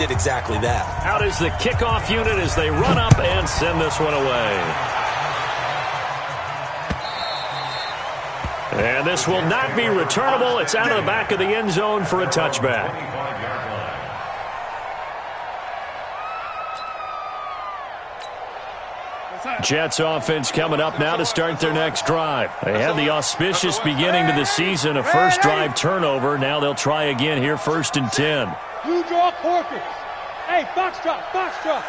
did exactly that. Out is the kickoff unit as they run up and send this one away. And this will not be returnable. It's out of the back of the end zone for a touchback. Jets offense coming up now to start their next drive. They had the auspicious beginning to the season, a first drive turnover. Now they'll try again here, 1st and 10. You draw Corkers. Hey, Foxtrot, Foxtrot.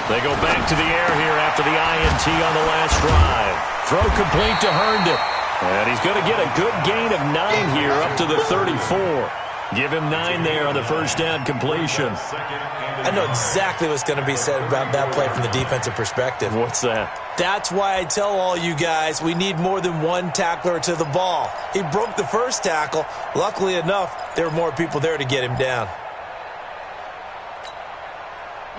They go back to the air here after the INT on the last drive. Throw complete to Herndon. And he's going to get a good gain of 9 here up to the 34. Give him 9 there on the first down completion. I know exactly what's going to be said about that play from the defensive perspective. What's that? That's why I tell all you guys we need more than one tackler to the ball. He broke the first tackle. Luckily enough, there were more people there to get him down.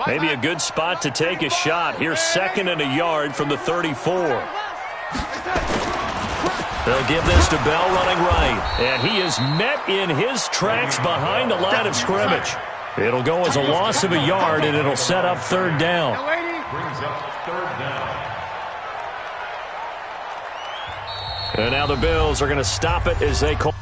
Maybe a good spot to take a shot. Here's 2nd and a yard from the 34. They'll give this to Bell running right. And he is met in his tracks behind the line of scrimmage. It'll go as a loss of a yard, and it'll set up 3rd down. Brings up 3rd down. And now the Bills are going to stop it as they call.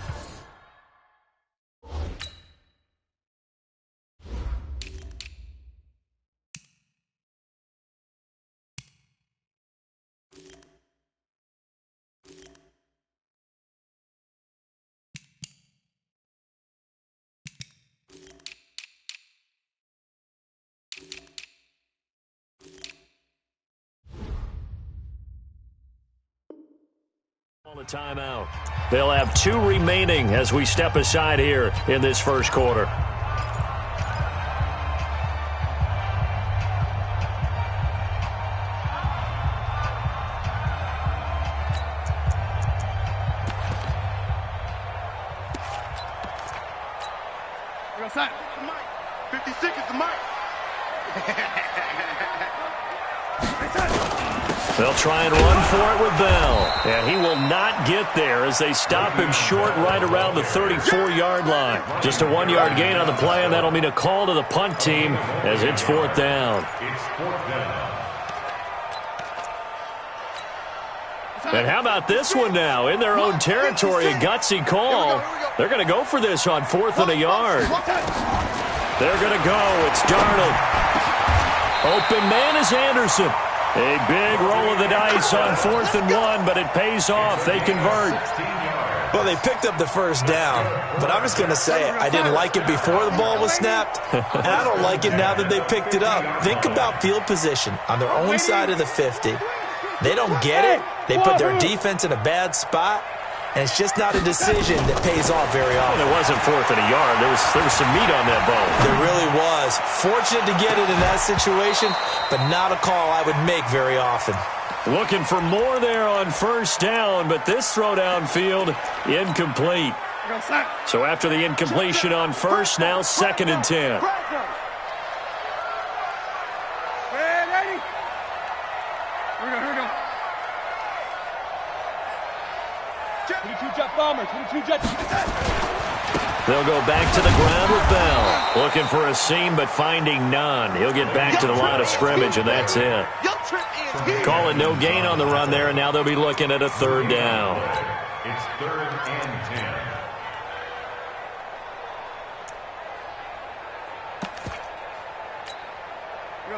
A timeout. They'll have 2 remaining as we step aside here in this first quarter. You're outside. 56 is the mic. They'll try and run for it with Bell. And he will not get there as they stop him short right around the 34-yard line. Just a 1-yard gain on the play, and that'll mean a call to the punt team as it's 4th down. It's 4th down. And how about this one now? In their own territory, a gutsy call. They're going to go for this on 4th and a yard. They're going to go. It's Darnold. Open man is Anderson. A big roll of the dice on 4th and 1, but it pays off. They convert. Well, they picked up the first down, but I'm just going to say it. I didn't like it before the ball was snapped, and I don't like it now that they picked it up. Think about field position on their own side of the 50. They don't get it. They put their defense in a bad spot, and it's just not a decision that pays off very often. Well, it wasn't 4th and a yard. There was some meat on that ball. There really was. Fortunate to get it in that situation, but not a call I would make very often. Looking for more there on 1st down, but this throw downfield, incomplete. So after the incompletion on 1st, now 2nd and 10. They'll go back to the ground with Bell. Looking for a seam, but finding none. He'll get back to the line of scrimmage, and that's it. Calling no gain on the run there, and now they'll be looking at a 3rd down. It's 3rd and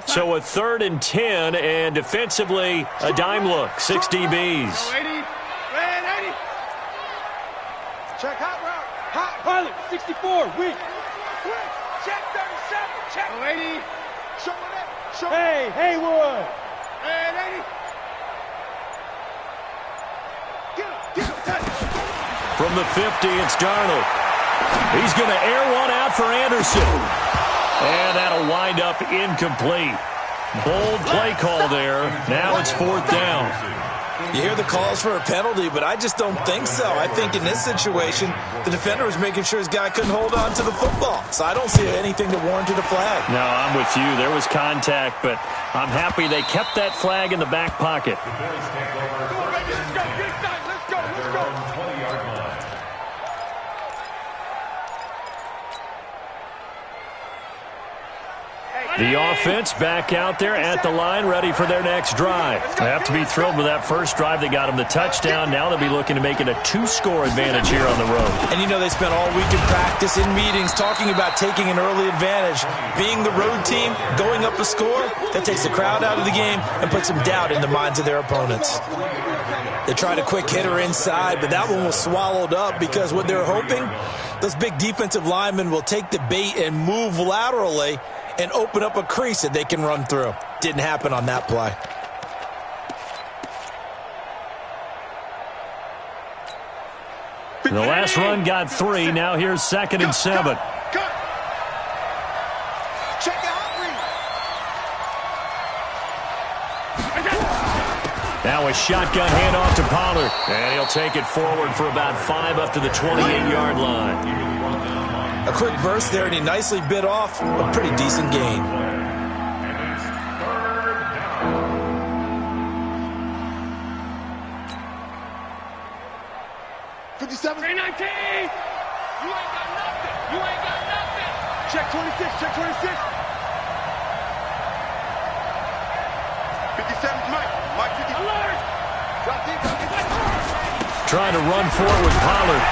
10. So a 3rd and 10, and defensively, a dime look. 6 DBs. Check hot route. Hot pilot, 64, weak. Check 37, check. 80. Show it. Show it. Hey, Haywood. And 80. Get him. From the 50, it's Darnold. He's going to air one out for Anderson. And that'll wind up incomplete. Bold play call there. Now it's 4th down. You hear the calls for a penalty, but I just don't think so. I think in this situation, the defender was making sure his guy couldn't hold on to the football. So I don't see anything that warranted a flag. No, I'm with you. There was contact, but I'm happy they kept that flag in the back pocket. The Bills take over. Let's go. The offense back out there at the line, ready for their next drive. They have to be thrilled with that first drive. They got them the touchdown. Now they'll be looking to make it a 2-score advantage here on the road. And you know they spent all week in practice, in meetings, talking about taking an early advantage. Being the road team, going up a score, that takes the crowd out of the game and puts some doubt in the minds of their opponents. They tried a quick hitter inside, but that one was swallowed up because what they're hoping, those big defensive linemen will take the bait and move laterally and open up a crease that they can run through. Didn't happen on that play. The last run got 3. Now here's 2nd and 7. Now a shotgun handoff to Pollard. And he'll take it forward for about 5 up to the 28-yard line. A quick burst there, and he nicely bit off a pretty decent gain. And it's 3rd down. 57. 319. You ain't got nothing. You ain't got nothing. Check 26. Check 26. 57. Mike 50. Alert. Trying to run forward with Pollard.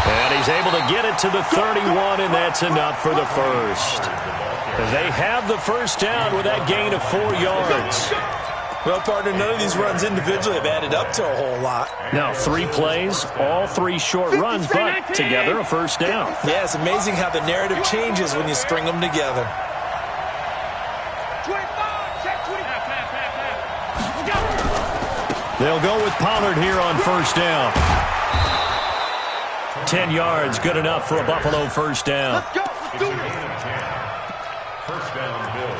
And he's able to get it to the 31, and that's enough for the first. They have the first down with that gain of 4 yards. Well, partner, none of these runs individually have added up to a whole lot. Now 3 plays, all 3 short runs, but together a first down. Yeah, it's amazing how the narrative changes when you string them together. 25. Check 25. They'll go with Pollard here on first down. 10 yards, good enough for a Buffalo first down. Let's go. Let's do it. First down, Bills.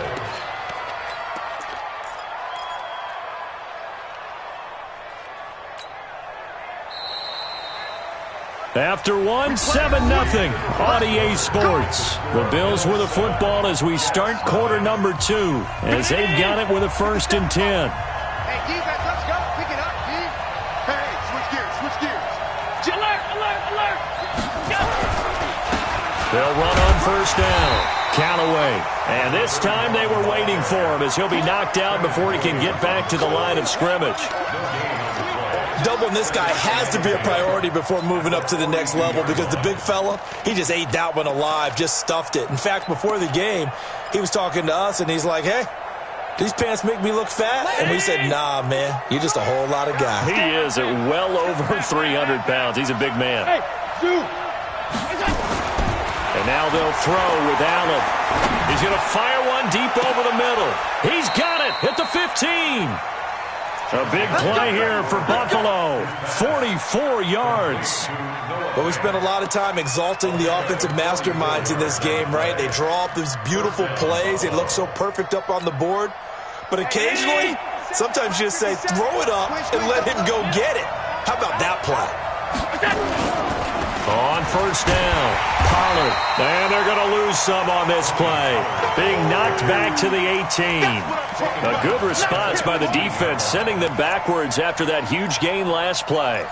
After 1, 7-0 on EA Sports. The Bills with the football as we start quarter number 2, as they've got it with a 1st and 10. Hey, defense, let's go. Pick it up, D. Hey, switch gears. Switch gears. Alert, alert, alert. Go. They'll run on first down. Callaway. And this time they were waiting for him as he'll be knocked out before he can get back to the line of scrimmage. Doubling this guy has to be a priority before moving up to the next level because the big fella, he just ate that one alive, just stuffed it. In fact, before the game, he was talking to us, and he's like, hey, these pants make me look fat? And we said, nah, man, you're just a whole lot of guy. He is at well over 300 pounds. He's a big man. Hey, dude. And now they'll throw with Allen. He's going to fire one deep over the middle. He's got it at the 15. A big play here for Buffalo. 44 yards. But we spent a lot of time exalting the offensive masterminds in this game, right? They draw up these beautiful plays. They look so perfect up on the board. But occasionally, sometimes you just say, throw it up and let him go get it. How about that play? On first down, Pollard. And they're going to lose some on this play. Being knocked back to the 18. A good response by the defense, sending them backwards after that huge gain last play.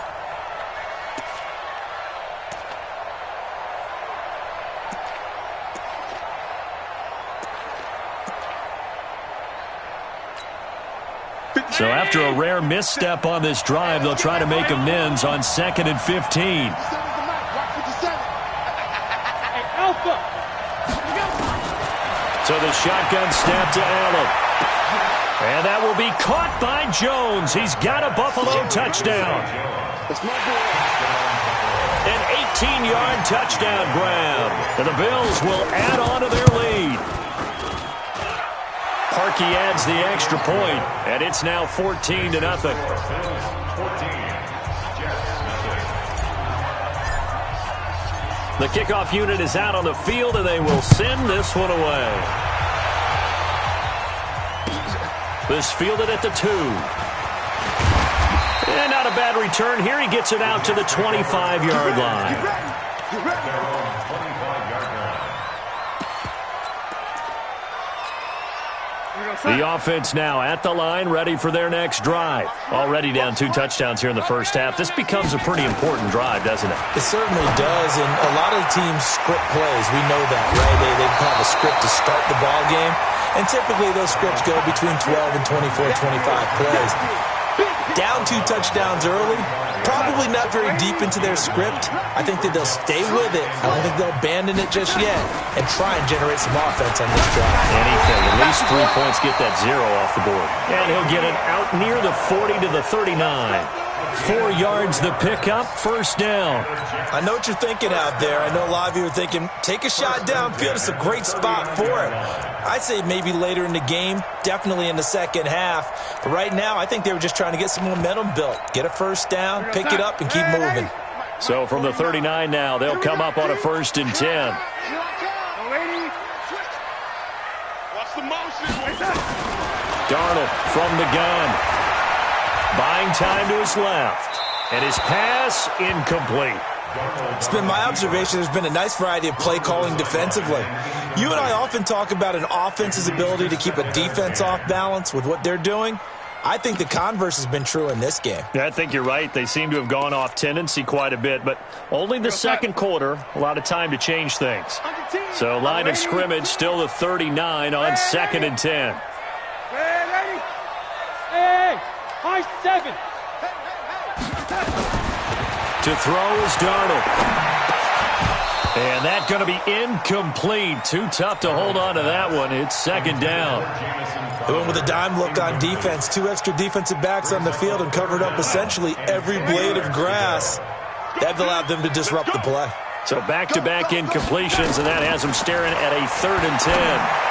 So after a rare misstep on this drive, they'll try to make amends on 2nd and 15. So the shotgun snap to Allen. And that will be caught by Jones. He's got a Buffalo touchdown. An 18-yard touchdown grab. And the Bills will add on to their lead. Parkey adds the extra point, and it's now 14-0. The kickoff unit is out on the field, and they will send this one away. This fielded at the 2. And not a bad return here. He gets it out to the 25-yard line. The offense now at the line, ready for their next drive. Already down 2 touchdowns here in the first half. This becomes a pretty important drive, doesn't it? It certainly does, and a lot of teams script plays. We know that, right? They have a script to start the ball game, and typically those scripts go between 12 and 24, 25 plays. Down 2 touchdowns early, probably not very deep into their script. I think that they'll stay with it. I don't think they'll abandon it just yet and try and generate some offense on this drive. Anything, at least 3 points, get that 0 off the board. And he'll get it out near the 40 to the 39. 4 yards the pickup, first down. I know what you're thinking out there. I know a lot of you are thinking, take a shot downfield. It's a great spot for it. I'd say maybe later in the game, definitely in the second half. But right now, I think they were just trying to get some momentum built. Get a first down, pick it up, and keep moving. So from the 39 now, they'll come up on a 1st and 10. Darnold from the gun. Buying time to his left. And his pass incomplete. It's been my observation there's been a nice variety of play calling defensively. You and I often talk about an offense's ability to keep a defense off balance with what they're doing. I think the converse has been true in this game. Yeah, I think you're right. They seem to have gone off tendency quite a bit, but only the second quarter, a lot of time to change things. So line of scrimmage still the 39 on 2nd and 10. High 7. To throw is Darnold. And that's going to be incomplete. Too tough to hold on to that one. It's 2nd down. They went with a dime look on defense. 2 extra defensive backs on the field and covered up essentially every blade of grass. That allowed them to disrupt the play. So back-to-back incompletions, and that has them staring at a 3rd and 10.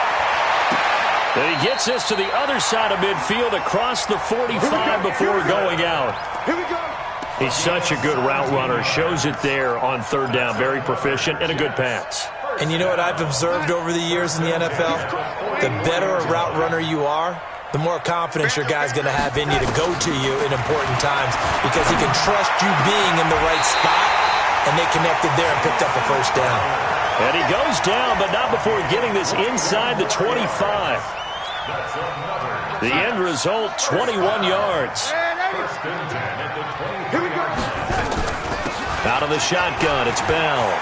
Then he gets this to the other side of midfield across the 45 before going out. Here we go. He's such a good route runner. Shows it there on 3rd down. Very proficient and a good pass. And you know what I've observed over the years in the NFL? The better a route runner you are, the more confidence your guy's going to have in you to go to you in important times because he can trust you being in the right spot, and they connected there and picked up a first down. And he goes down, but not before getting this inside the 25. The end result, 21 yards. Out of the shotgun, it's Bell.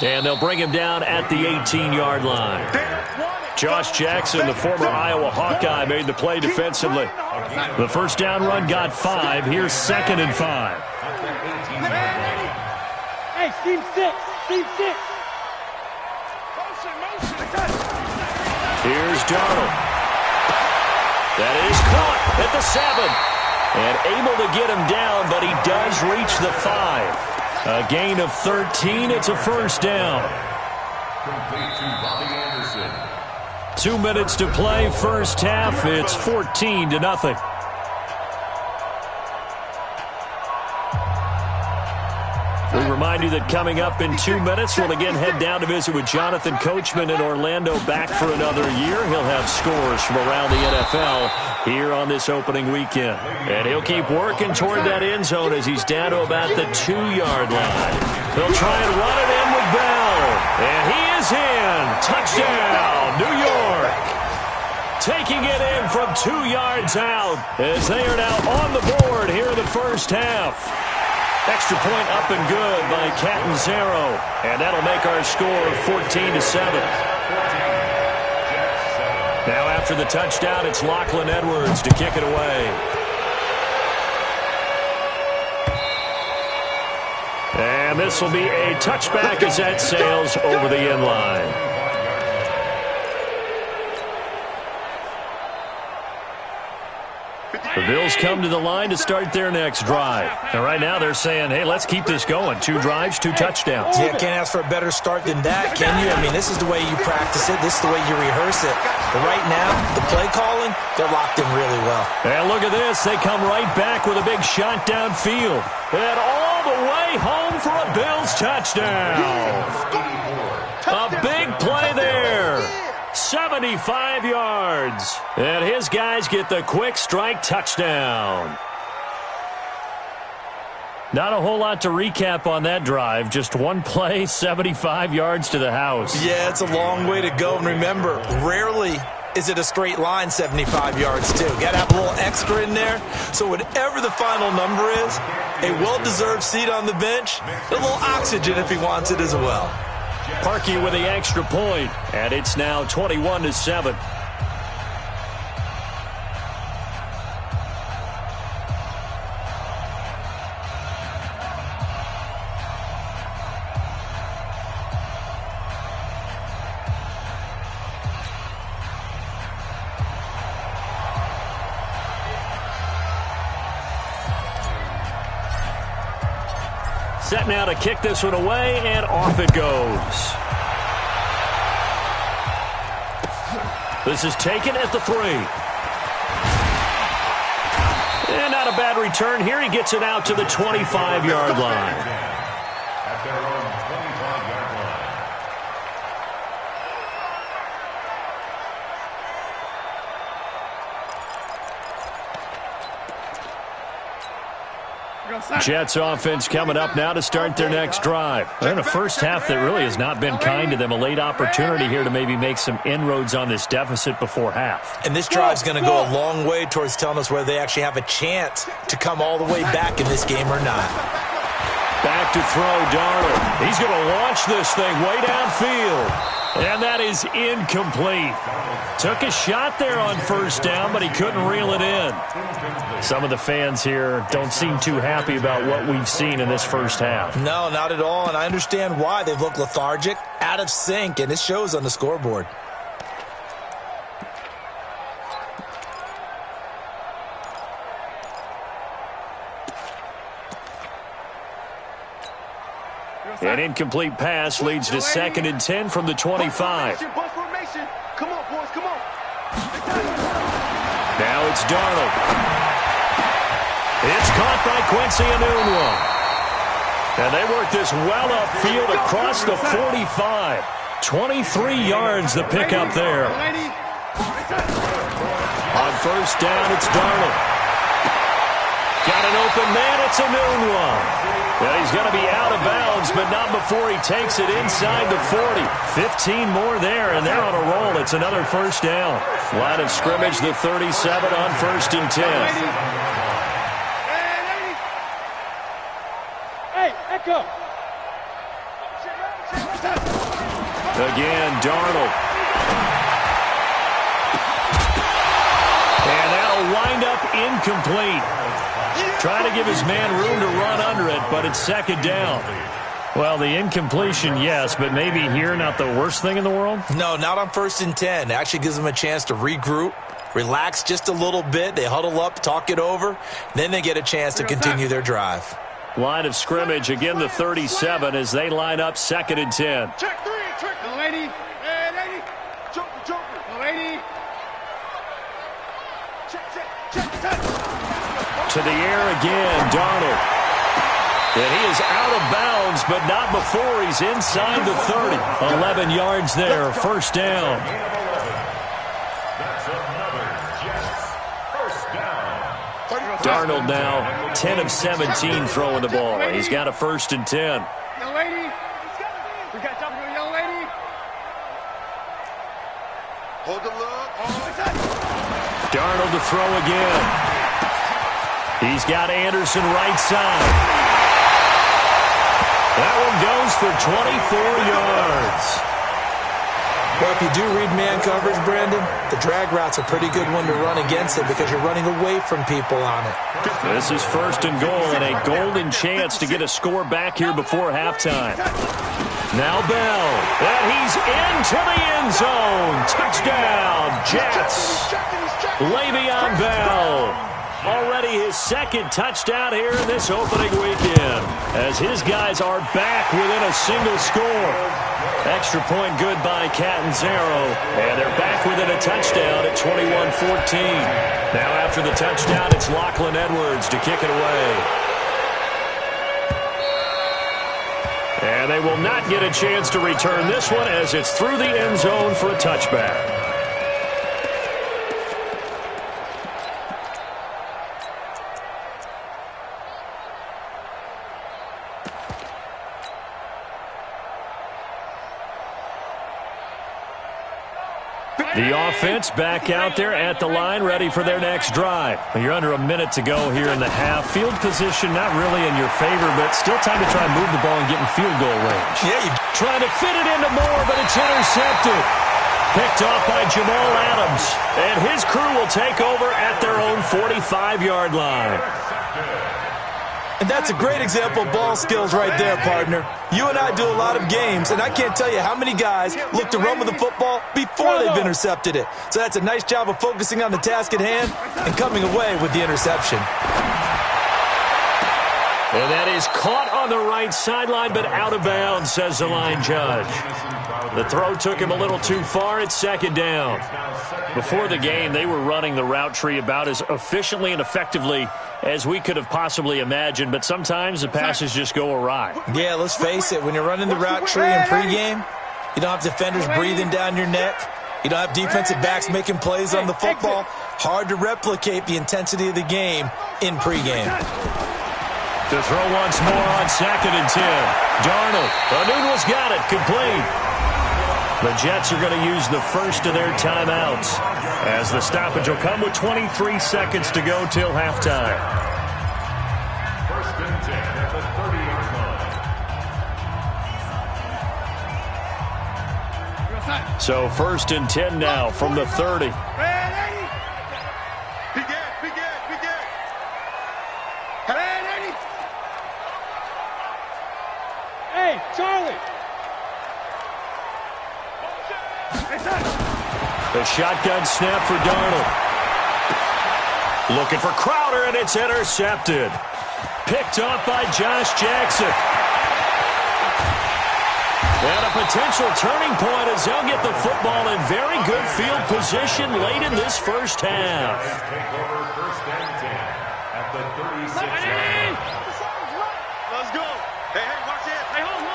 And they'll bring him down at the 18-yard line. Josh Jackson, the former Iowa Hawkeye, made the play defensively. The first down run got 5. Here's 2nd and 5. Hey, team 6. Team 6. Here's Darnold. That is caught at the 7. And able to get him down, but he does reach the 5. A gain of 13. It's a first down. 2 minutes to play, first half. It's 14-0. We remind you that coming up in 2 minutes, we'll again head down to visit with Jonathan Coachman in Orlando, back for another year. He'll have scores from around the NFL here on this opening weekend. And he'll keep working toward that end zone as he's down to about the 2-yard line. He'll try and run it in with Bell. And he is in. Touchdown, New York. Taking it in from 2 yards out as they are now on the board here in the first half. Extra point up and good by Catanzaro. And that'll make our score 14-7. Now after the touchdown, it's Lachlan Edwards to kick it away. And this will be a touchback as that sails over the end line. The Bills come to the line to start their next drive. And right now they're saying, hey, let's keep this going. 2 drives, 2 touchdowns. Yeah, can't ask for a better start than that, can you? I mean, this is the way you practice it. This is the way you rehearse it. But right now, the play calling, they're locked in really well. And look at this. They come right back with a big shot downfield. And all the way home for a Bills touchdown. A big play there. 75 yards. And his guys get the quick strike touchdown. Not a whole lot to recap on that drive. Just one play, 75 yards to the house. Yeah, it's a long way to go. And remember, rarely is it a straight line 75 yards, too. Got to have a little extra in there. So whatever the final number is, a well-deserved seat on the bench, a little oxygen if he wants it as well. Parkey with the extra point, and it's now 21-7. Set now to kick this one away, and off it goes. This is taken at the 3. And not a bad return here. He gets it out to the 25-yard line. At their own 25-yard line. Jets offense coming up now to start their next drive. They're in a first half that really has not been kind to them. A late opportunity here to maybe make some inroads on this deficit before half. And this drive's going to go a long way towards telling us whether they actually have a chance to come all the way back in this game or not. Back to throw, Darnold. He's going to launch this thing way downfield. And that is incomplete. Took a shot there on first down, but he couldn't reel it in. Some of the fans here don't seem too happy about what we've seen in this first half. No, not at all, and I understand why. They look lethargic, out of sync, and it shows on the scoreboard. An incomplete pass leads to 2nd and 10 from the 25. Come on, boys, come on. Now it's Darnold. It's caught by Quincy Enunwa. And they work this well upfield across the 45. 23 yards the pickup there. On first down, it's Darnold. Got an open man, it's Enunwa. Well, he's going to be out of bounds, but not before he takes it inside the 40. 15 more there, and they're on a roll. It's another first down. Line of scrimmage, the 37 on 1st and 10. Hey, Echo. Again, Darnold. And that'll wind up incomplete. Trying to give his man room to run under it, but it's 2nd down. Well, the incompletion, yes, but maybe here not the worst thing in the world? No, not on 1st and 10. It actually gives them a chance to regroup, relax just a little bit. They huddle up, talk it over. Then they get a chance to continue their drive. Line of scrimmage, again the 37 as they line up 2nd and 10. Check 3, check the lady. Hey, lady. Joker. The lady. Check. To the air again, Darnold. And he is out of bounds, but not before he's inside the 30. 11 yards there, first down. That's another Jets first down. Darnold now 10 of 17 throwing the ball. He's got a 1st and 10. Young lady. We got something for young lady. Hold the look. Darnold to throw again. He's got Anderson right side. That one goes for 24 yards. Well, if you do read man coverage, Brandon, the drag route's a pretty good one to run against it because you're running away from people on it. This is 1st and goal and a golden chance to get a score back here before halftime. Now Bell, and he's into the end zone. Touchdown, Jets. Le'Veon Bell. Already his 2nd touchdown here in this opening weekend as his guys are back within a single score. Extra point good by Catanzaro, and they're back within a touchdown at 21-14. Now after the touchdown, it's Lachlan Edwards to kick it away. And they will not get a chance to return this one as it's through the end zone for a touchback. The offense back out there at the line, ready for their next drive. You're under a minute to go here in the half. Field position not really in your favor, but still time to try and move the ball and get in field goal range. Yeah, you trying to fit it into Moore, but it's intercepted. Picked off by Jamal Adams. And his crew will take over at their own 45-yard line. And that's a great example of ball skills right there, partner. You and I do a lot of games, and I can't tell you how many guys look to run with the football before they've intercepted it. So that's a nice job of focusing on the task at hand and coming away with the interception. And that is caught on the right sideline, but out of bounds, says the line judge. The throw took him a little too far. It's second down. Before the game, they were running the route tree about as efficiently and effectively as we could have possibly imagined, but sometimes the passes just go awry. Yeah, let's face it. When you're running the route tree in pregame, you don't have defenders breathing down your neck. You don't have defensive backs making plays on the football. Hard to replicate the intensity of the game in pregame. To throw once more on 2nd and 10. Darnold. Anunwa's got it. Complete. The Jets are going to use the first of their timeouts as the stoppage will come with 23 seconds to go till halftime. 1st and 10 at the 30-yard line. So 1st and 10 now from the 30. Hey, Charlie! The shotgun snap for Darnold. Looking for Crowder, and it's intercepted. Picked off by Josh Jackson. And a potential turning point as they'll get the football in very good field position late in this first half. Take over 1st and 10 at the 36-yard line. Let's go! Hey, watch it! Hey, hold.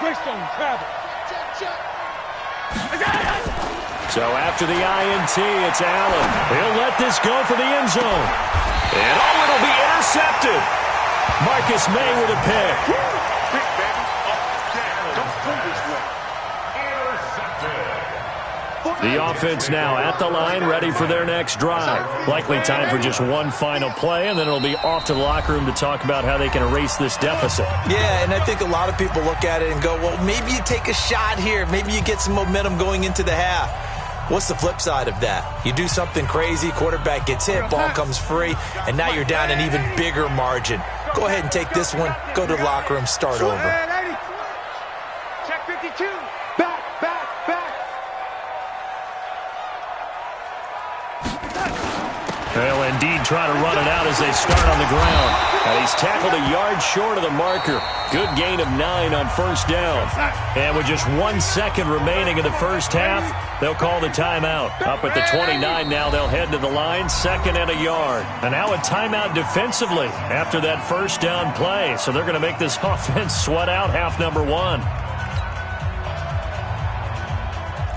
Quickstone, travel. So after the INT, it's Allen. He'll let this go for the end zone. And it'll be intercepted. Marcus May with a pick. The offense now at the line, ready for their next drive. Likely time for just one final play, and then it'll be off to the locker room to talk about how they can erase this deficit. Yeah, and I think a lot of people look at it and go, well, maybe you take a shot here. Maybe you get some momentum going into the half. What's the flip side of that? You do something crazy, quarterback gets hit, ball comes free, and now you're down an even bigger margin. Go ahead and take this one, go to the locker room, start over. Check 52. Back. They'll indeed try to run it out as they start on the ground. And he's tackled a yard short of the marker. Good gain of 9 on 1st down. And with just 1 second remaining in the first half, they'll call the timeout. Up at the 29 now, they'll head to the line, 2nd and a yard. And now a timeout defensively after that 1st down play. So they're going to make this offense sweat out half number 1.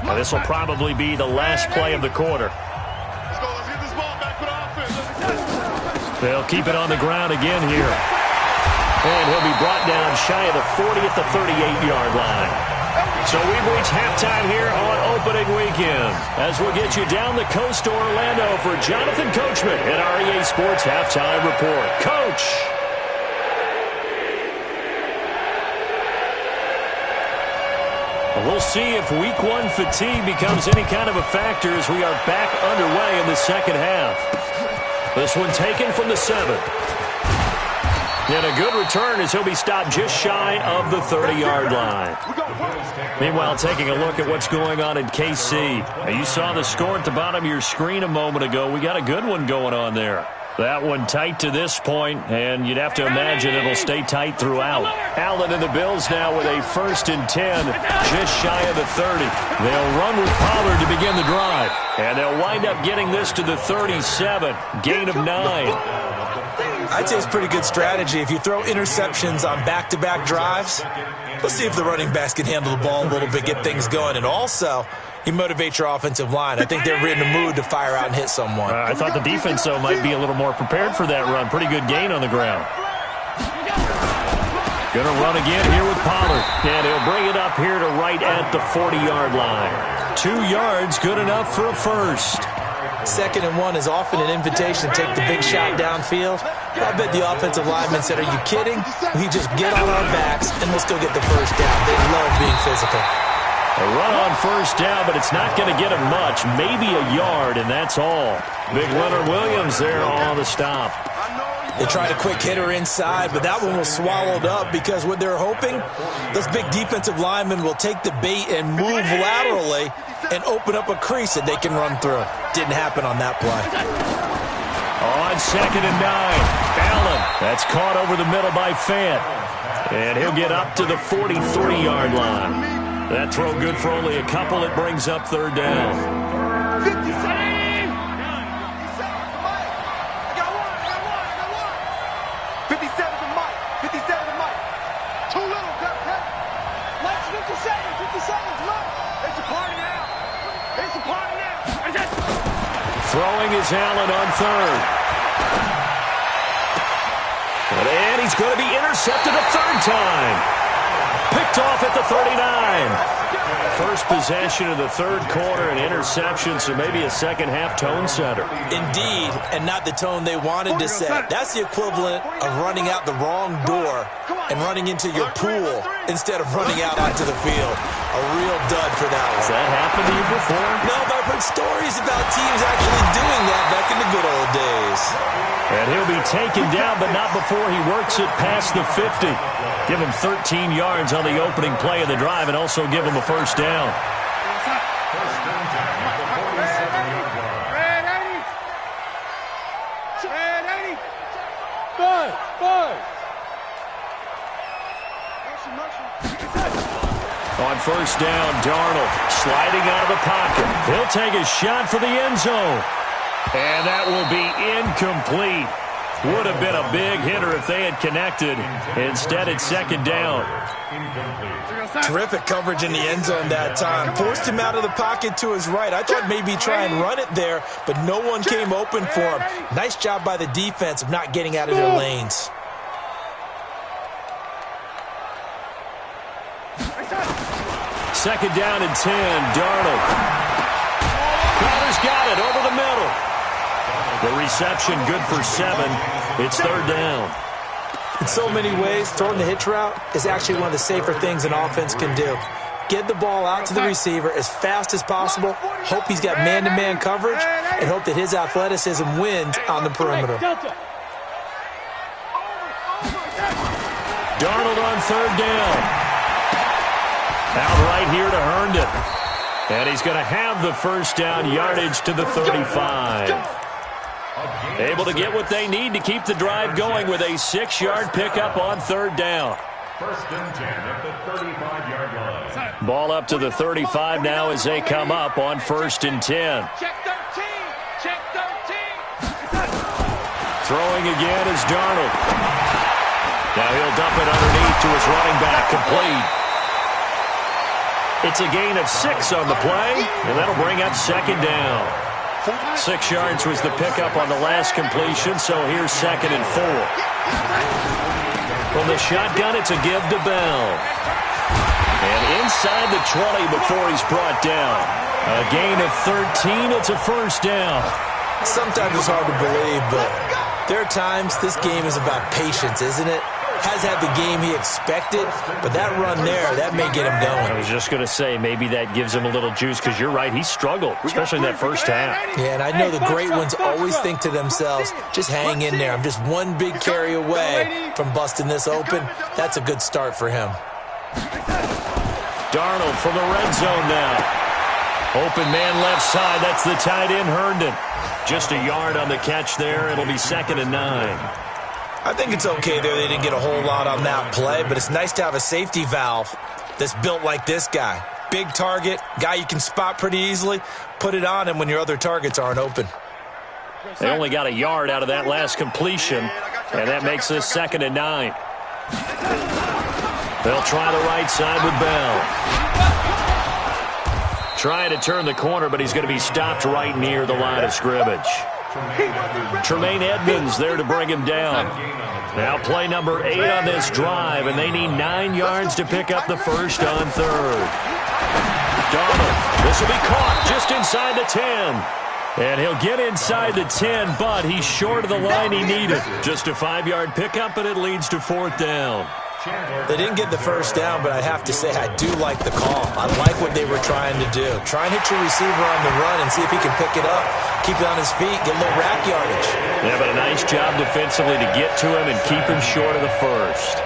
Now this will probably be the last play of the quarter. They'll keep it on the ground again here. And he'll be brought down shy of the 40 at the 38-yard line. So we've reached halftime here on opening weekend as we'll get you down the coast to Orlando for Jonathan Coachman at REA Sports Halftime Report. Coach! We'll see if Week 1 fatigue becomes any kind of a factor as we are back underway in the second half. This one taken from the 7. And a good return as he'll be stopped just shy of the 30-yard line. Meanwhile, taking a look at what's going on in KC. Now, you saw the score at the bottom of your screen a moment ago. We got a good one going on there. That one tight to this point, and you'd have to imagine it'll stay tight throughout. Allen and the Bills now with a 1st and 10, just shy of the 30. They'll run with Pollard to begin the drive, and they'll wind up getting this to the 37, gain of 9. I'd say it's pretty good strategy. If you throw interceptions on back-to-back drives, let's see if the running backs can handle the ball a little bit, get things going, and also you motivate your offensive line. I think they're in the mood to fire out and hit someone. I thought the defense, though, might be a little more prepared for that run. Pretty good gain on the ground. Going to run again here with Pollard. And he'll bring it up here to right at the 40-yard line. 2 yards, good enough for a first. 2nd and 1 is often an invitation to take the big shot downfield. I bet the offensive lineman said, are you kidding? We just get on our backs and let's go get the first down. They love being physical. A run on first down, but it's not going to get him much. Maybe a yard, and that's all. Big Leonard Williams there on the stop. They tried a quick hitter inside, but that one was swallowed up because what they're hoping, those big defensive linemen will take the bait and move laterally and open up a crease that they can run through. Didn't happen on that play. On 2nd and 9, Allen. That's caught over the middle by Fant. And he'll get up to the 43-yard line. That throw good for only a couple. It brings up 3rd down. 57. Throwing is Allen on 3rd. And he's going to be intercepted a 3rd time. Picked off at the 39. First possession of the 3rd quarter, an interception, so maybe a second-half tone setter. Indeed, and not the tone they wanted to set. That's the equivalent of running out the wrong door and running into your pool instead of running out onto the field. A real dud for that one. Has that happened to you before? No, but I've heard stories about teams actually doing that back in the good old days. And he'll be taken down, but not before he works it past the 50. Give him 13 yards on the opening play of the drive and also give him a first down. On first down, Darnold sliding out of the pocket. He'll take a shot for the end zone. And that will be incomplete. Would have been a big hitter if they had connected. Instead, it's 2nd down. Terrific coverage in the end zone that time. Forced him out of the pocket to his right. I thought maybe try and run it there, but no one came open for him. Nice job by the defense of not getting out of their lanes. Second down and 10, Darnold. Crowder's got it over the middle. The reception good for 7. It's 3rd down. In so many ways, throwing the hitch route is actually one of the safer things an offense can do. Get the ball out to the receiver as fast as possible, hope he's got man-to-man coverage, and hope that his athleticism wins on the perimeter. Darnold on 3rd down. Out right here to Herndon. And he's going to have the first down, yardage to the 35. Able to get what they need to keep the drive going with a 6-yard pickup on 3rd down. 1st and 10 at the 35-yard line. Ball up to the 35 now as they come up on 1st and 10. Check 13. Check 13. Throwing again is Darnold. Now he'll dump it underneath to his running back, complete. It's a gain of 6 on the play, and that'll bring up 2nd down. 6 yards was the pickup on the last completion, so here's 2nd and 4. From the shotgun, it's a give to Bell. And inside the 20 before he's brought down. A gain of 13, it's a first down. Sometimes it's hard to believe, but there are times this game is about patience, isn't it? Has had the game he expected, but that run there, that may get him going. I was just going to say, maybe that gives him a little juice, because you're right, he struggled, especially in that first half. Yeah, and I know the great ones always think to themselves, just hang in there. I'm just one big carry away from busting this open. That's a good start for him. Darnold from the red zone now. Open man left side, that's the tight end, Herndon. Just a yard on the catch there. It'll be 2nd and 9. I think it's okay there. They didn't get a whole lot on that play, but it's nice to have a safety valve that's built like this guy. Big target, guy you can spot pretty easily. Put it on him when your other targets aren't open. They only got a yard out of that last completion, and that makes this 2nd and 9. They'll try the right side with Bell. Trying to turn the corner, but he's going to be stopped right near the line of scrimmage. Tremaine Edmonds there to bring him down. Now play number 8 on this drive, and they need 9 yards to pick up the first on third. Darnold, this will be caught just inside the 10. And he'll get inside the 10, but he's short of the line he needed. Just a 5-yard pickup, and it leads to 4th down. They didn't get the first down, but I have to say I do like the call. I like what they were trying to do. Try and hit your receiver on the run and see if he can pick it up, keep it on his feet, get a little rack yardage. Yeah, but a nice job defensively to get to him and keep him short of the first.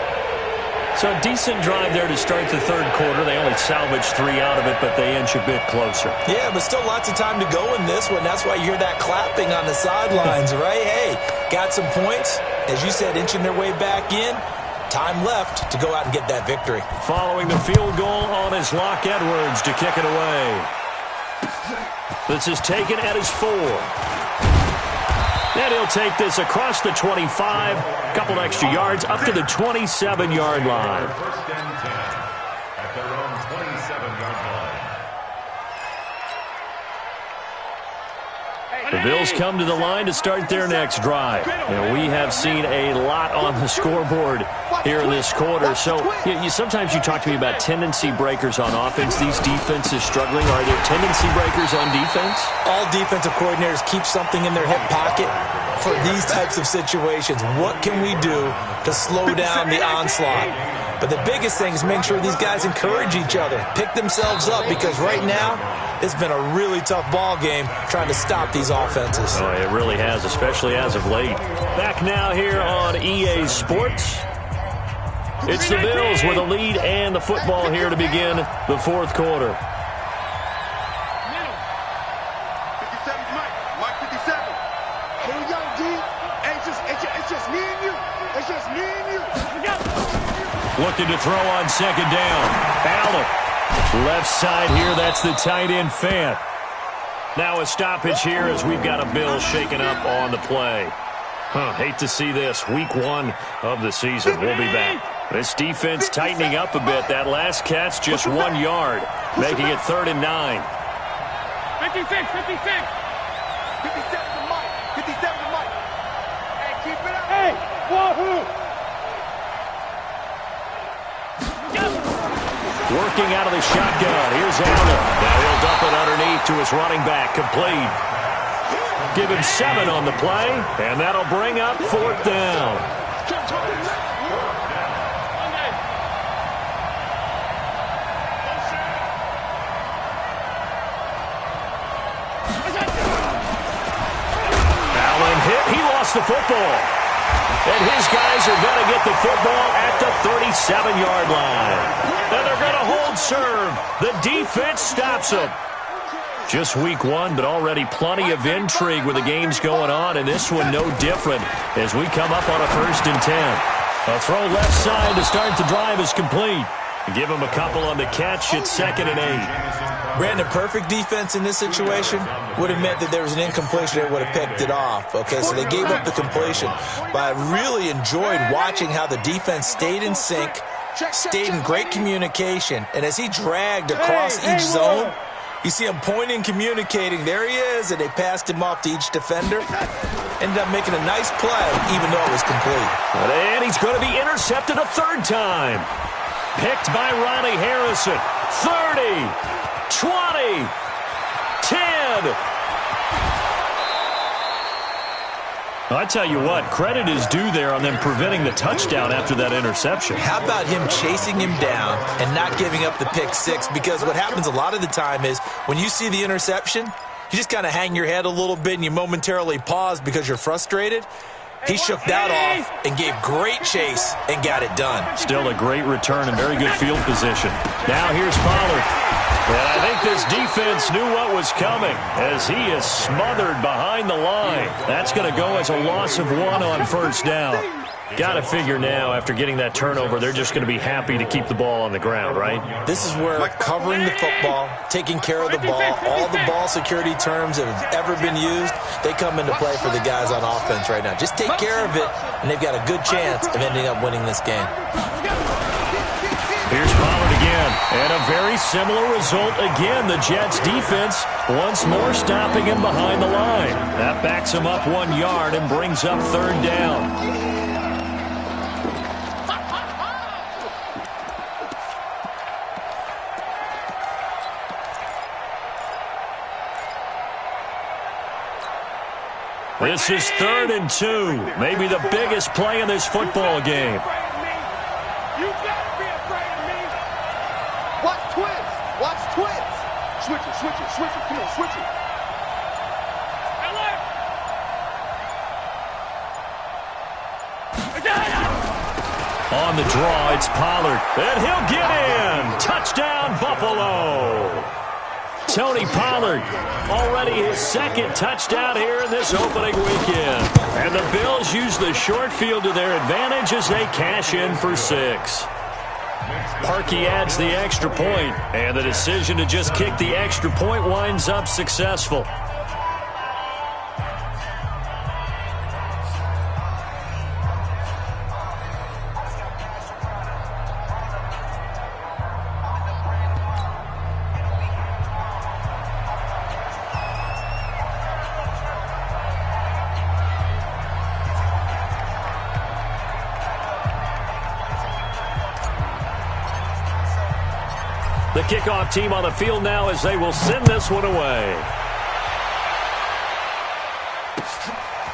So a decent drive there to start the third quarter. They only salvaged 3 out of it, but they inch a bit closer. Yeah, but still lots of time to go in this one. That's why you hear that clapping on the sidelines, right? Hey, got some points. As you said, inching their way back in. Time left to go out and get that victory. Following the field goal on his Locke Edwards to kick it away. This is taken at his 4. And he'll take this across the 25, a couple extra yards, up to the 27-yard line. First and 10 at their own 27-yard line. The Bills come to the line to start their next drive. And we have seen a lot on the scoreboard here in this quarter. So sometimes you talk to me about tendency breakers on offense. These defenses struggling. Are there tendency breakers on defense? All defensive coordinators keep something in their hip pocket for these types of situations. What can we do to slow down the onslaught? But the biggest thing is make sure these guys encourage each other, pick themselves up, because right now it's been a really tough ball game trying to stop these offenses. Oh, it really has, especially as of late. Back now here on EA Sports. It's the Bills with a lead and the football here to begin the fourth quarter. 57's Mike. Mike 57. Here we go, G. It's just me and you. It's just me and you. Looking to throw on second down. Allen. Left side here, that's the tight end Fant. Now a stoppage here as we've got a Bill shaken up on the play. Hate to see this. Week 1 of the season. We'll be back. This defense tightening up a bit. That last catch just 1 yard, making it 3rd and 9. 56. 57 to Mike. 57 to Mike. Hey, keep it up. Hey, wahoo! Working out of the shotgun. Here's Allen. Now he'll dump it underneath to his running back. Complete. Give him 7 on the play, and that'll bring up 4th down. Allen hit. He lost the football. And his guys are going to get the football at the 37-yard line. And they're going to hold serve. The defense stops them. Just week 1, but already plenty of intrigue with the games going on, and this one no different as we come up on a 1st and 10. A throw left side to start the drive is complete. Give him a couple on the catch at 2nd and 8. Brandon, perfect defense in this situation would have meant that there was an incompletion. They would have picked it off. Okay, so they gave up the completion. But I really enjoyed watching how the defense stayed in sync, stayed in great communication, and as he dragged across each zone, you see him pointing, communicating. There he is, and they passed him off to each defender. Ended up making a nice play, even though it was complete. And he's going to be intercepted a 3rd time. Picked by Ronnie Harrison. 30, 20, 10. I tell you what, credit is due there on them preventing the touchdown after that interception. How about him chasing him down and not giving up the pick 6? Because what happens a lot of the time is when you see the interception, you just kind of hang your head a little bit and you momentarily pause because you're frustrated. He shook that off and gave great chase and got it done. Still a great return and very good field position. Now here's Pollard. And I think this defense knew what was coming as he is smothered behind the line. That's going to go as a loss of 1 on 1st down. Got to figure now, after getting that turnover, they're just going to be happy to keep the ball on the ground, right? This is where covering the football, taking care of the ball, all the ball security terms that have ever been used, they come into play for the guys on offense right now. Just take care of it, and they've got a good chance of ending up winning this game. Here's Pollard again. And a very similar result again. The Jets defense once more stopping him behind the line. That backs him up 1 yard and brings up third down. This is 3rd and 2. Maybe the biggest play in this football game. You gotta be afraid of me. Watch twins. Watch twins. Switch it, switch it, switch it. Come on, switch it. On the draw, it's Pollard. And he'll get in. Touchdown, Buffalo. Tony Pollard, already his 2nd touchdown here in this opening weekend. And the Bills use the short field to their advantage as they cash in for 6. Parkey adds the extra point, and the decision to just kick the extra point winds up successful. The kickoff team on the field now as they will send this one away.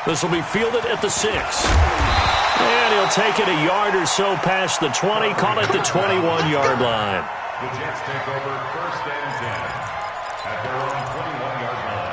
This will be fielded at the 6. And he'll take it a yard or so past the 20, call it the 21-yard line. The Jets take over 1st and 10 at their own 21-yard line.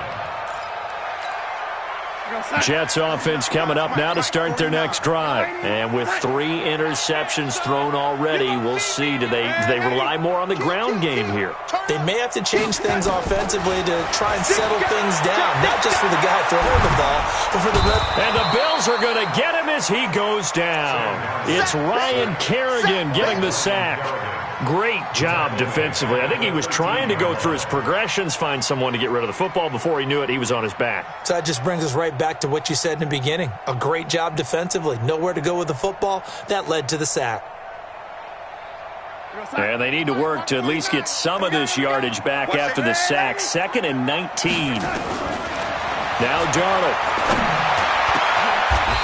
Jets offense coming up now to start their next drive. And with 3 interceptions thrown already, we'll see. Do they rely more on the ground game here? They may have to change things offensively to try and settle things down, not just for the guy throwing the ball, but for the rest. And the Bills are going to get him as he goes down. It's Ryan Kerrigan getting the sack. Great job defensively. I think he was trying to go through his progressions, find someone to get rid of the football. Before he knew it, he was on his back. So that just brings us right back to what you said in the beginning. A great job defensively. Nowhere to go with the football. That led to the sack. And they need to work to at least get some of this yardage back after the sack. 2nd and 19. Now Darnold.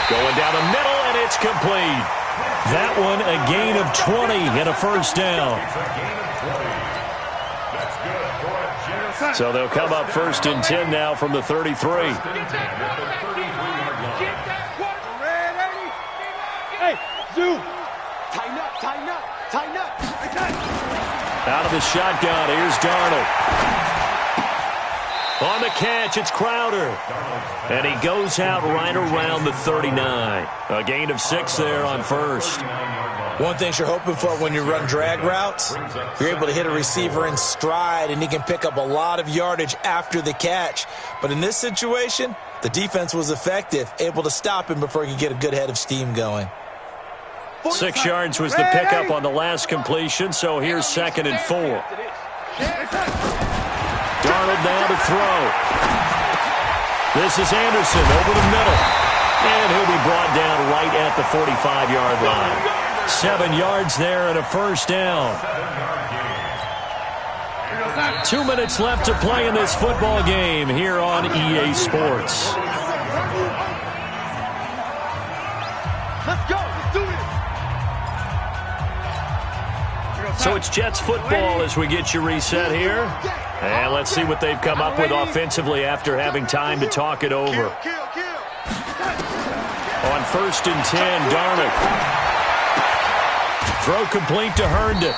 Going down the middle, and it's complete. That one a gain of 20 and a 1st down. So they'll come up 1st and 10 now from the 33. Hey, Zoo. Tighten up, tighten up, tighten up. Out of the shotgun, here's Darnold. On the catch, it's Crowder. And he goes out right around the 39. A gain of 6 there on 1st. One thing you're hoping for when you run drag routes, you're able to hit a receiver in stride, and he can pick up a lot of yardage after the catch. But in this situation, the defense was effective, able to stop him before he could get a good head of steam going. 6 yards was the pickup on the last completion, so here's 2nd and 4. Darnold now to throw. This is Anderson over the middle. And he'll be brought down right at the 45-yard line. 7 yards there and a 1st down. 2 minutes left to play in this football game here on EA Sports. Let's go. Let's do it. So it's Jets football as we get you reset here. And let's see what they've come up with offensively after having time to talk it over. On 1st and 10, Darnold. Throw complete to Herndon.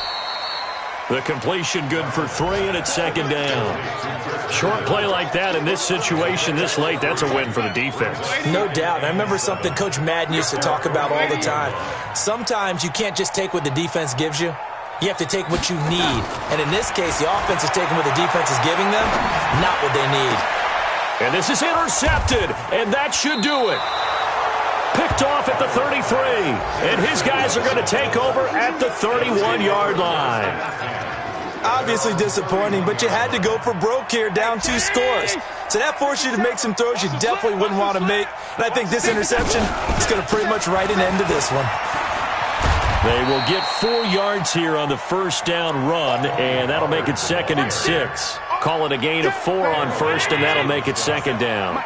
The completion good for 3, and it's 2nd down. Short play like that in this situation this late, that's a win for the defense. No doubt. I remember something Coach Madden used to talk about all the time. Sometimes you can't just take what the defense gives you. You have to take what you need. And in this case, the offense is taking what the defense is giving them, not what they need. And this is intercepted, and that should do it. Picked off at the 33, and his guys are going to take over at the 31-yard line. Obviously disappointing, but you had to go for broke here, down 2 scores. So that forced you to make some throws you definitely wouldn't want to make. And I think this interception is going to pretty much write an end to this one. They will get 4 yards here on the first down run, and that'll make it 2nd and 6. Call it a gain of 4 on first, and that'll make it 2nd down.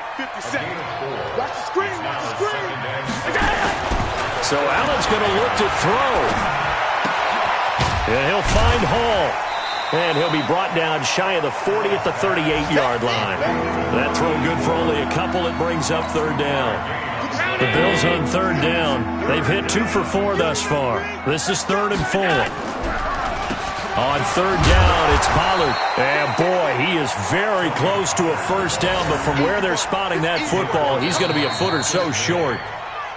So Allen's going to look to throw. And he'll find Hall. And he'll be brought down shy of the 40 at the 38-yard line. That throw good for only a couple. It brings up 3rd down. The Bills on 3rd down. They've hit 2 for 4 thus far. This is 3rd and 4. On 3rd down, it's Pollard. And boy, he is very close to a first down, but from where they're spotting that football, he's going to be a foot or so short.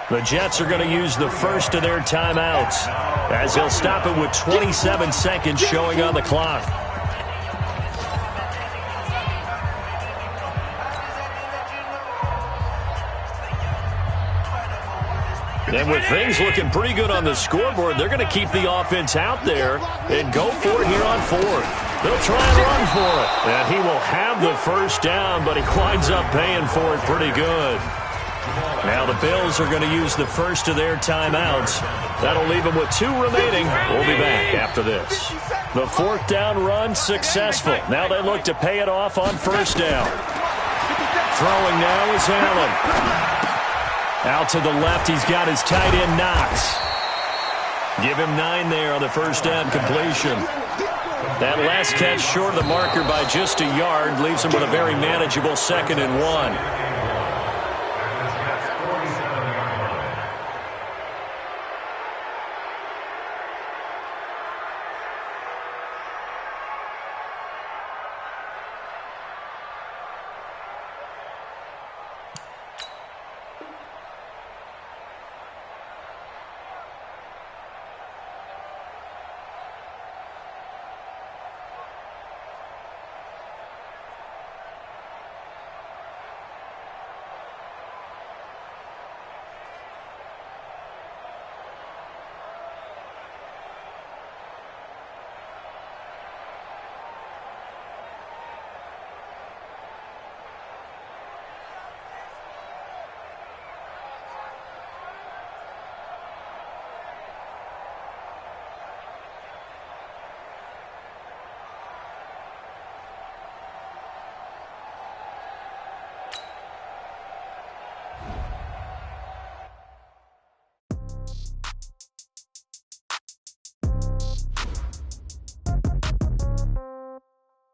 The Jets are going to use the first of their timeouts as they'll stop it with 27 seconds showing on the clock. And with things looking pretty good on the scoreboard, they're going to keep the offense out there and go for it here on 4th. They'll try and run for it. And he will have the first down, but he winds up paying for it pretty good. Now the Bills are going to use the first of their timeouts. That'll leave them with 2 remaining. We'll be back after this. The 4th down run successful. Now they look to pay it off on first down. Throwing now is Allen. Out to the left, he's got his tight end, Knox. Give him 9 there on the first down completion. That last catch short of the marker by just a yard leaves him with a very manageable 2nd and 1.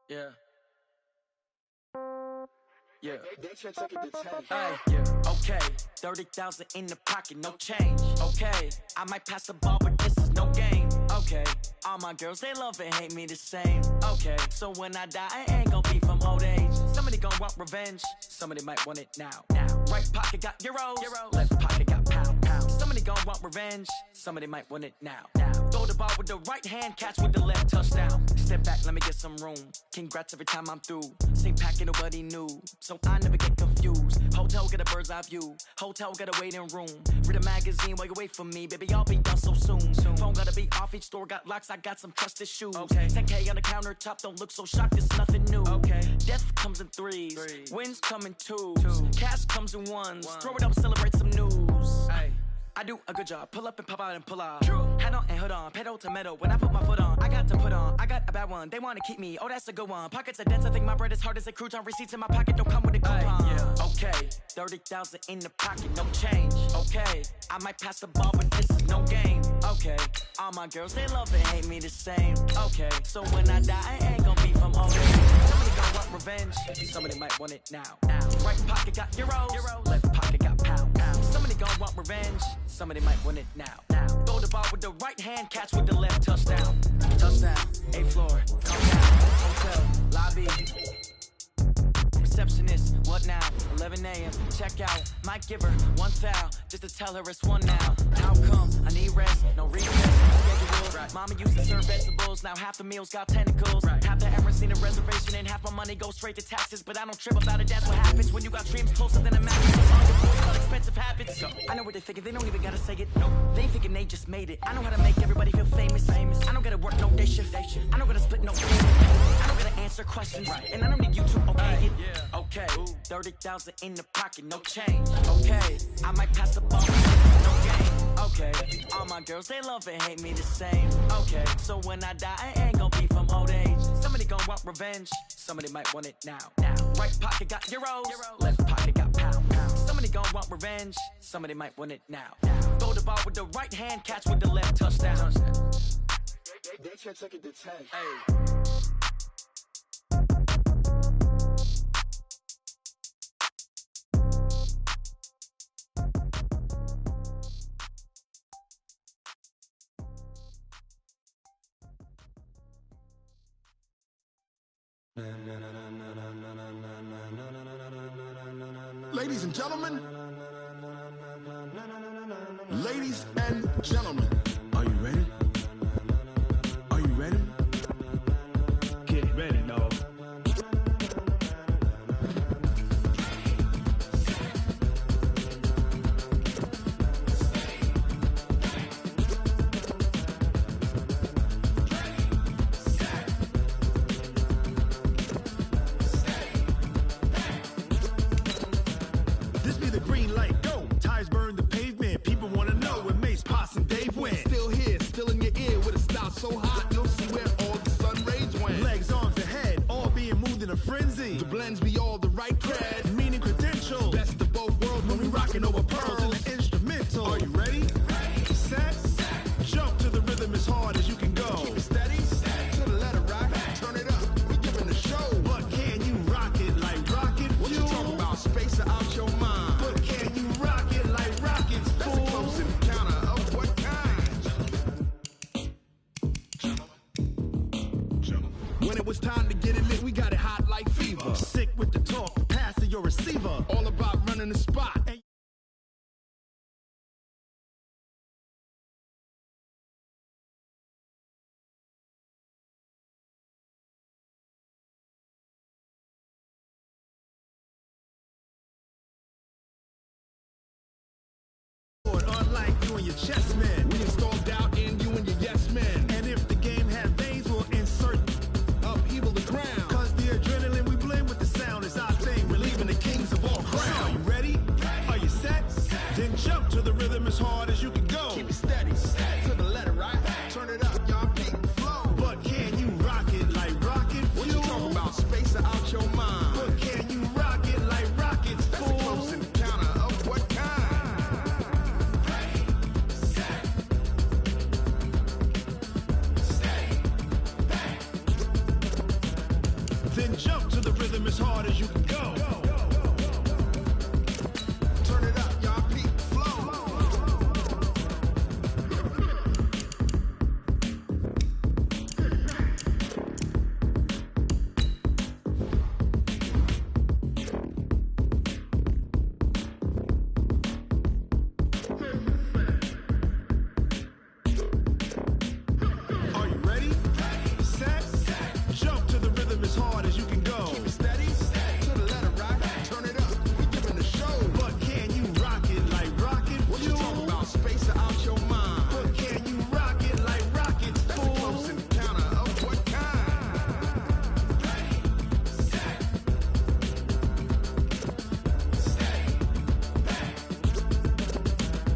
Yeah. Yeah. Hey, yeah. Okay. 30,000 in the pocket, no change. Okay. I might pass the ball, but this is no game. Okay. All my girls, they love and hate me the same. Okay. So when I die, I ain't gonna be from old age. Somebody gonna want revenge. Somebody might want it now. Right pocket got euros. Left pocket got pound. Somebody gonna want revenge. Somebody might want it now. Throw the ball with the right hand, catch with the left, touchdown. Step back, let me get some room. Congrats every time I'm through. Same packet, nobody knew, so I never get confused. Hotel get a bird's eye view. Hotel get a waiting room. Read a magazine while you wait for me, baby. I'll be done so soon. Phone gotta be off, each store got locks. I got some trusted shoes. Okay. 10K on the countertop, don't look so shocked. It's nothing new. Okay. Death comes in threes. Wins come in twos. Cash comes in ones. Throw it up, celebrate some news. Ay. I do a good job. Pull up and pop out and pull out. Head on and hood on. Pedal to metal. When I put my foot on, I got to put on. I got a bad one. They want to keep me. Oh, that's a good one. Pockets are dense. I think my bread is hard as a crouton. Receipts in my pocket don't come with a coupon. Yeah. Okay. 30,000 in the pocket. No change. Okay. I might pass the ball, but this is no game. Okay. All my girls, they love and hate me the same. Okay. So when I die, I ain't gonna be from old age. Somebody gonna want revenge. Somebody might want it now. Right pocket got euros. Left pocket got pound. Somebody gonna want revenge. Somebody might win it now. Throw the ball with the right hand, catch with the left, touchdown. Touchdown, 8th floor, come down. Hotel, lobby. Receptionist, what now? 11 a.m., check out. Might give her one foul, just to tell her it's one now. How come? I need rest, no recess. Schedule. Right. Mama used to serve vegetables, now half the meals got tentacles. Right. Half the errands need a reservation, and half my money goes straight to taxes. But I don't trip about it, that's what happens when you got dreams closer than a mattress. Expensive habits. I know what they're thinking, they don't even gotta say it. No, they thinking they just made it. I know how to make everybody feel famous. I don't gotta work no day shift. I don't gotta split no payment. I don't gotta answer questions. Right. And I don't need you to okay it. Yeah. Okay, 30,000 in the pocket, no change. Okay, I might pass the ball, no game. Okay, all my girls, they love and hate me the same. Okay, so when I die, I ain't gon' be from old age. Somebody gon' want revenge, somebody might want it now. Right pocket got euros, left pocket got pounds. Somebody gon' want revenge, somebody might want it now. Throw the ball with the right hand, catch with the left, touchdown. They can't take it to 10. Hey. Ladies and gentlemen, ladies and gentlemen, are you ready? Are you ready? Get ready, dog. This be the green light, go. Tires burn the pavement. People wanna know where Mace, Pops, and Dave went. Still here, still in your ear with a style so hot, you'll see where all the sun rays went. Legs, arms, and head, all being moved in a frenzy. The blends be all the right cred, meaning credentials. Best of both worlds when we rockin' over pearls in the instrumental. Are you ready? Set, jump to the rhythm as hard as you can go. Keep it steady, to the letter rock, turn it up. We giving the show. But can you rock it like rocket fuel? What you talking about? Space out your mind. But can you rock it like rockets, fool? That's a close encounter of what kind? When it was time to get it lit, we got it hot like fever. Sick with the talk, pass to your receiver. All about running the spot. And unlike you and your chess men, we install doubt in you and your yes men. And if the game had veins, we'll insert upheaval the ground. Cause the adrenaline we blend with the sound is our thing. We're leaving the kings of all crowns. Are you ready? Are you set? Then jump to the rhythm as hard as you can go. Keep it steady, to the letter right. Turn it up, y'all beat the flow. But can you rock it like rocket fuel? What you talking about? Space out your mind. But can you rock it like rockets, fool? That's a close encounter of what kind? Then jump to the rhythm as hard as you can go. Turn it up, y'all peak the flow. Are you ready? Set, jump to the rhythm as hard as you can go. Keep it steady, to the letter rock. Turn it up, we giving the show. But can you rock it like rocket fuel? What you talking about? Space out your mind. But can you rock it like rockets, fool? That's a close encounter of what kind?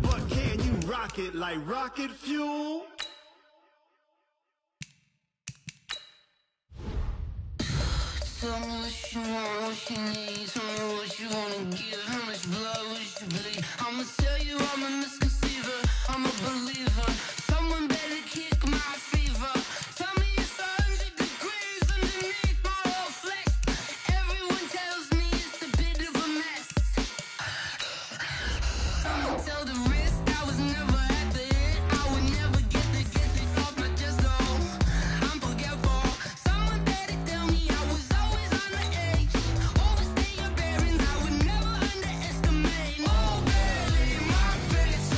But can you rock it like rocket fuel? Tell me what you want, what you need. Tell me what you wanna give. How much blood would you bleed? I'ma tell you I'm a misconceiver. I'm a believer. Someone better kick my fever. Tell me it's 100 degrees underneath my whole flesh. Everyone tells me it's a bit of a mess. I'ma tell the risk I was never at the end. I would never get it off my chest though. I'm forgetful. Someone better tell me I was always on the edge. Overstay your bearings, I would never underestimate. Oh, barely, my face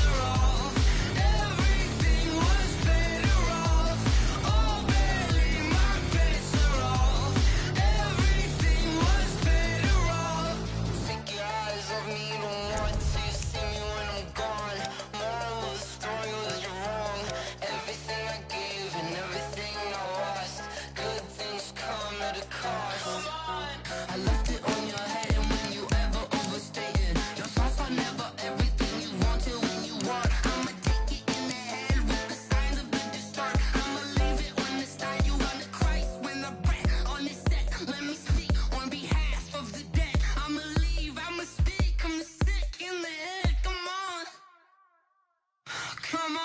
I'm